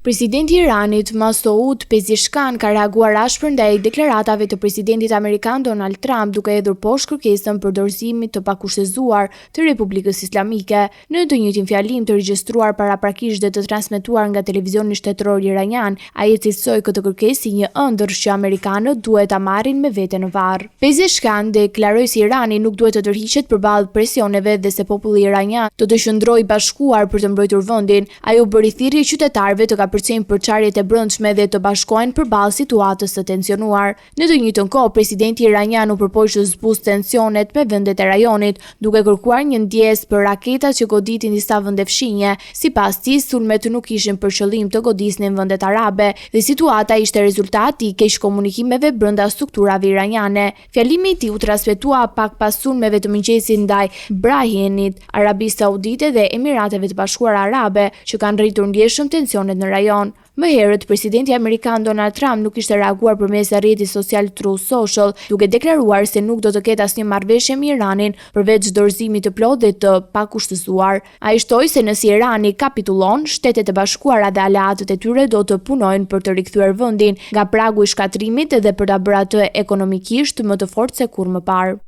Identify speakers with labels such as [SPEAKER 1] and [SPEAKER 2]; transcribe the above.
[SPEAKER 1] Presidenti i Iranit, Masoud Pezeshkian, ka reaguar ashpër ndaj deklaratave të presidentit amerikan Donald Trump, duke hedhur poshtë kërkesën për dorëzimin të pakushtëzuar të Republikës Islamike. Në të njëjtin fjalim të regjistruar paraprakisht dhe të transmetuar nga televizioni shtetëror iranian, ai cilësoi këtë kërkesë si një ëndër që amerikanët duhet ta marrin me vete në varr. Pezeshkian deklaroi se Irani nuk duhet të tërhiqet përballë presioneve dhe se populli iranian do të qëndrojë bashkuar për të mbrojtur vendin. Ai u bëri thirrje qytetarëve të përcjellin përçarjet e brendshme dhe të bashkohen përballë situatës së tensionuar. Në të njëjtën kohë, presidenti iranian u përpoq të zbusë tensionet me vendet e rajonit, duke kërkuar një ndjesë për raketat që goditin disa vende fshinje. Sipas tij, sulmet nuk kishin për qëllim të godisnin vendet arabe dhe situata ishte rezultati i keq komunikimeve brenda strukturave iraniane. Fjalimi i tij u transmetua pak pas sulmeve të mëngjesit ndaj Bahrainit, Arabisë Saudite dhe Emirateve të Bashkuara Arabe, që kanë rritur ndjeshëm tensionet në rajon. Më herët, presidenti amerikan Donald Trump nuk kishte reaguar përmes rrjetit social Truth Social, duke deklaruar se nuk do të ketë asnjë marrëveshje me Iranin përveç dorëzimit të plotë dhe të pakushtëzuar. Ai shtoi se nëse Irani kapitullon, Shtetet e Bashkuara dhe aleatët e tyre do të punojnë për të rikthyer vendin nga pragu i shkatrimit dhe për ta bërë atë ekonomikisht më të fortë se kur më parë.